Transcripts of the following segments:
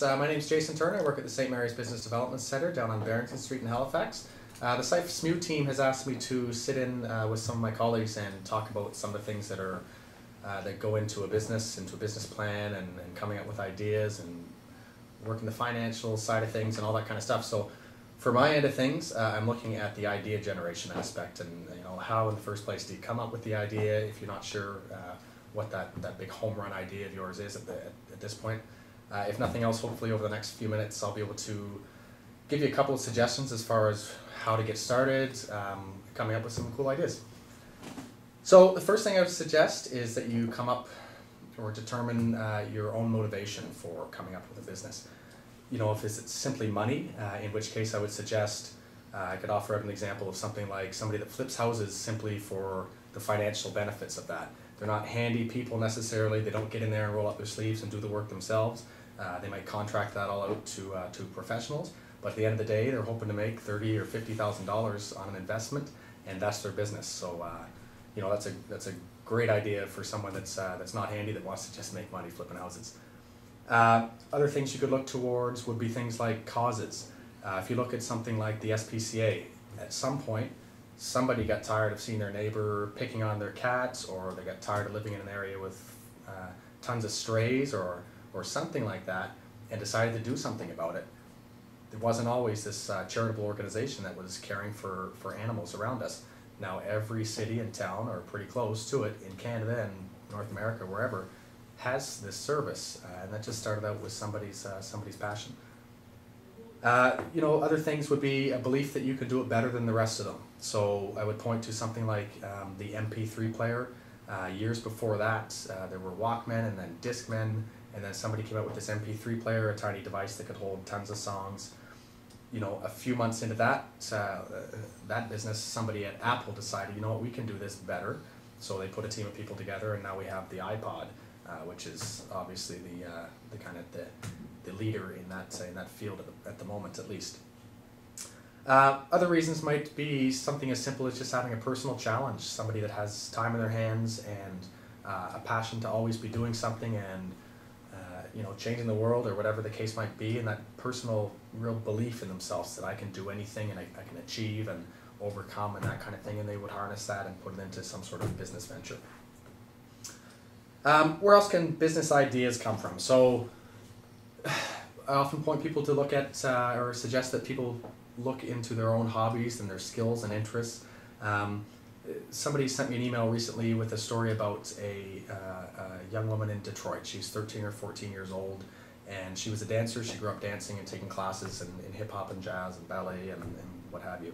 My name's Jason Turner. I work at the St. Mary's Business Development Centre down on Barrington Street in Halifax. The Site SMU team has asked me to sit in with some of my colleagues and talk about some of the things that are that go into a business plan, and coming up with ideas and working the financial side of things and all that kind of stuff. So for my end of things, I'm looking at the idea generation aspect, and how in the first place do you come up with the idea if you're not sure what that big home run idea of yours is at this point. If nothing else, hopefully over the next few minutes I'll be able to give you a couple of suggestions as far as how to get started, coming up with some cool ideas. So the first thing I would suggest is that you come up or determine your own motivation for coming up with a business. If it's simply money, in which case I would suggest, I could offer up an example of something like somebody that flips houses simply for the financial benefits of that. They're not handy people necessarily. They don't get in there and roll up their sleeves and do the work themselves. They might contract that all out to professionals, but at the end of the day, they're hoping to make $30,000 or $50,000 on an investment, and that's their business. So, that's a great idea for someone that's not handy, that wants to just make money flipping houses. Other things you could look towards would be things like causes. If you look at something like the SPCA, at some point, somebody got tired of seeing their neighbor picking on their cats, or they got tired of living in an area with tons of strays or something like that, and decided to do something about it. There wasn't always this charitable organization that was caring for animals around us. Now every city and town, or pretty close to it, in Canada and North America, wherever, has this service, and that just started out with somebody's passion. Other things would be a belief that you could do it better than the rest of them. So I would point to something like the MP3 player. Years before that, there were Walkmen and then Discmen, and then somebody came out with this MP3 player, a tiny device that could hold tons of songs. A few months into that business, somebody at Apple decided, we can do this better. So they put a team of people together, and now we have the iPod, which is obviously the kind of the leader in that field at the moment, at least. Other reasons might be something as simple as just having a personal challenge, somebody that has time in their hands and a passion to always be doing something and changing the world, or whatever the case might be, and that personal real belief in themselves that I can do anything and I can achieve and overcome and that kind of thing, and they would harness that and put it into some sort of business venture. Where else can business ideas come from? So I often point people to look at or suggest that people look into their own hobbies and their skills and interests. Somebody sent me an email recently with a story about a young woman in Detroit. She's 13 or 14 years old, and she was a dancer. She grew up dancing and taking classes in hip-hop and jazz and ballet and what have you.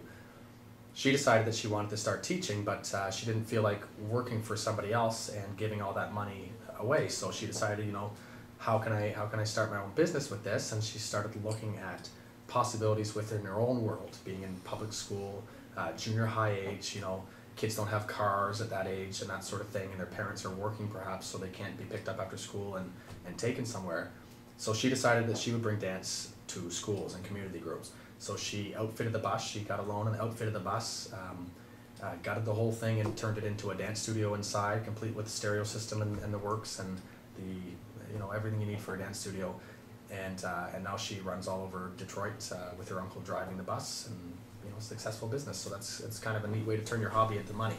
She decided that she wanted to start teaching, but she didn't feel like working for somebody else and giving all that money away. So she decided, how can I start my own business with this? And she started looking at possibilities within her own world, being in public school, junior high age. Kids don't have cars at that age and that sort of thing, and their parents are working perhaps, so they can't be picked up after school and taken somewhere. So she decided that she would bring dance to schools and community groups. So she outfitted the bus. She got a loan and outfitted the bus, gutted the whole thing and turned it into a dance studio inside, complete with the stereo system and the works and everything you need for a dance studio. And now she runs all over Detroit with her uncle driving the bus, and successful business. So it's kind of a neat way to turn your hobby into money.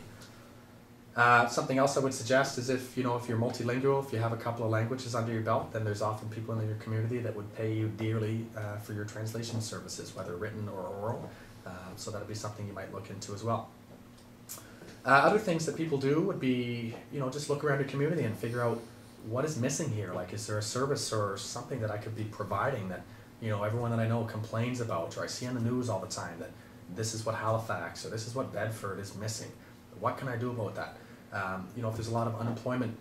Something else I would suggest is if you're multilingual, if you have a couple of languages under your belt, then there's often people in your community that would pay you dearly for your translation services, whether written or oral. So that'd be something you might look into as well. Other things that people do would be, just look around your community and figure out what is missing here. Like, is there a service or something that I could be providing that, everyone that I know complains about, or I see on the news all the time that this is what Halifax or this is what Bedford is missing. What can I do about that? If there's a lot of unemployment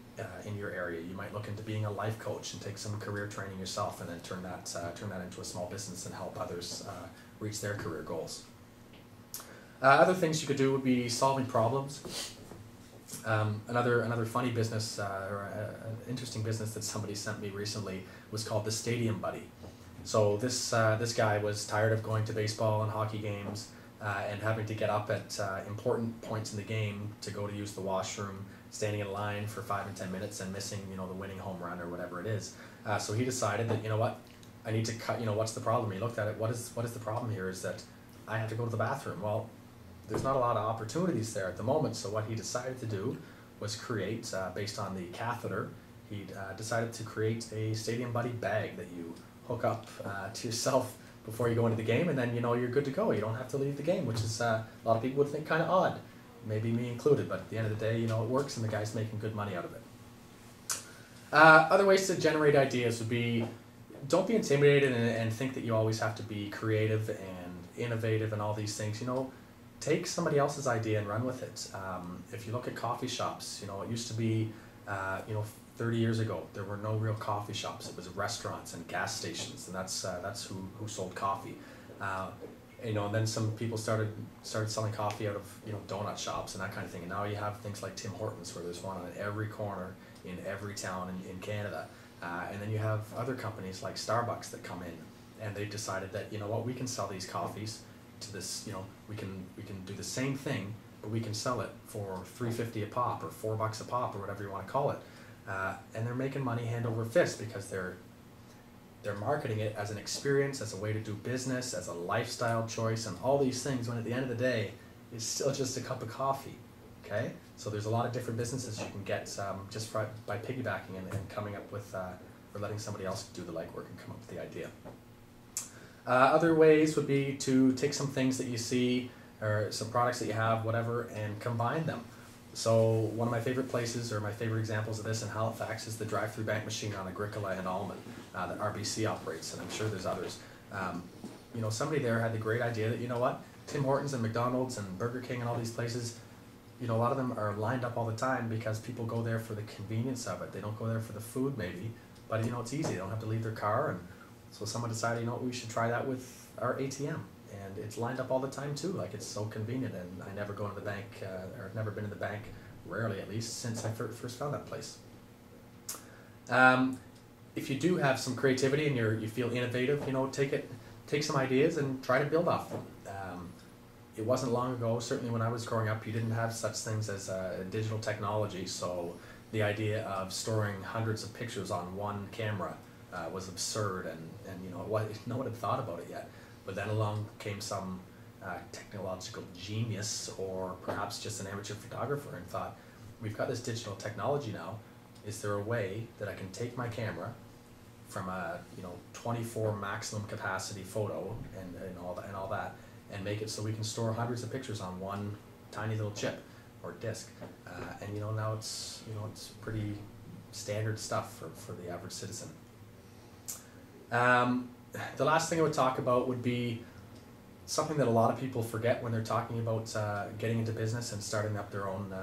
in your area, you might look into being a life coach and take some career training yourself, and then turn that into a small business and help others reach their career goals. Other things you could do would be solving problems. Another funny business or an interesting business that somebody sent me recently was called the Stadium Buddy. So this guy was tired of going to baseball and hockey games and having to get up at important points in the game to go to use the washroom, standing in line for 5 and 10 minutes and missing the winning home run or whatever it is. So he decided that I need to cut, what's the problem? He looked at it, what is the problem here is that I have to go to the bathroom. Well, there's not a lot of opportunities there at the moment, so what he decided to do was create, based on the catheter, he decided to create a Stadium Buddy bag that you hook up to yourself before you go into the game, and then you're good to go. You don't have to leave the game, which is a lot of people would think kind of odd, maybe me included, but at the end of the day, it works and the guy's making good money out of it. Other ways to generate ideas would be, don't be intimidated and think that you always have to be creative and innovative and all these things. Take somebody else's idea and run with it. If you look at coffee shops, it used to be, 30 years ago, there were no real coffee shops. It was restaurants and gas stations, and that's who sold coffee. And then some people started selling coffee out of donut shops and that kind of thing. And now you have things like Tim Hortons, where there's one on every corner in every town in Canada. And then you have other companies like Starbucks that come in, and they decided that we can sell these coffees to this. We can do the same thing, but we can sell it for $3.50 a pop or $4 a pop or whatever you want to call it. And they're making money hand over fist because they're marketing it as an experience, as a way to do business, as a lifestyle choice, and all these things, when at the end of the day, it's still just a cup of coffee, okay? So there's a lot of different businesses you can get just by piggybacking and coming up with, or letting somebody else do the legwork and come up with the idea. Other ways would be to take some things that you see, or some products that you have, whatever, and combine them. So one of my favorite places, or my favorite examples of this in Halifax, is the drive-through bank machine on Agricola and Almond that RBC operates, and I'm sure there's others. Somebody there had the great idea that, Tim Hortons and McDonald's and Burger King and all these places, a lot of them are lined up all the time because people go there for the convenience of it. They don't go there for the food maybe, but it's easy. They don't have to leave their car, and so someone decided, we should try that with our ATM. And it's lined up all the time too, like it's so convenient, and I never go to the bank, or I've never been to the bank, rarely at least, since I first found that place. If you do have some creativity and you feel innovative, take some ideas and try to build off them. It wasn't long ago, certainly when I was growing up, you didn't have such things as digital technology, so the idea of storing hundreds of pictures on one camera was absurd, and no one had thought about it yet. But then along came some technological genius, or perhaps just an amateur photographer, and thought, we've got this digital technology now. Is there a way that I can take my camera from a 24 maximum capacity photo and all that, and make it so we can store hundreds of pictures on one tiny little chip or disk? And now it's pretty standard stuff for the average citizen. The last thing I would talk about would be something that a lot of people forget when they're talking about getting into business and starting up their own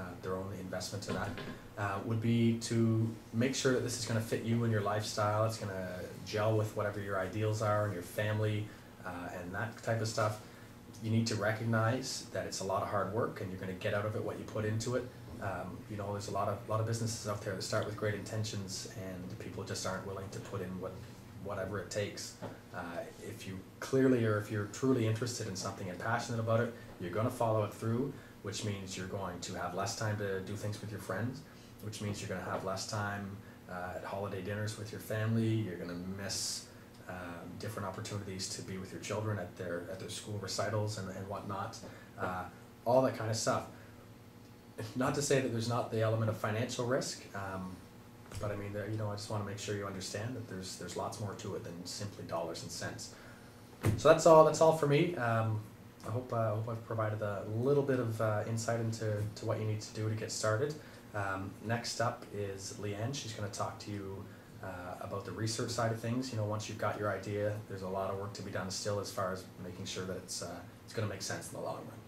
investment in that, would be to make sure that this is going to fit you and your lifestyle. It's going to gel with whatever your ideals are and your family and that type of stuff. You need to recognize that it's a lot of hard work, and you're going to get out of it what you put into it. There's a lot of businesses out there that start with great intentions, and people just aren't willing to put in whatever it takes. If you clearly, or if you're truly interested in something and passionate about it, you're going to follow it through, which means you're going to have less time to do things with your friends, which means you're going to have less time at holiday dinners with your family. You're going to miss different opportunities to be with your children at their school recitals and whatnot, all that kind of stuff. Not to say that there's not the element of financial risk, but I mean, I just want to make sure you understand that there's lots more to it than simply dollars and cents. So that's all for me. I hope I've provided a little bit of insight into what you need to do to get started. Next up is Leanne. She's going to talk to you about the research side of things. Once you've got your idea, there's a lot of work to be done still as far as making sure that it's going to make sense in the long run.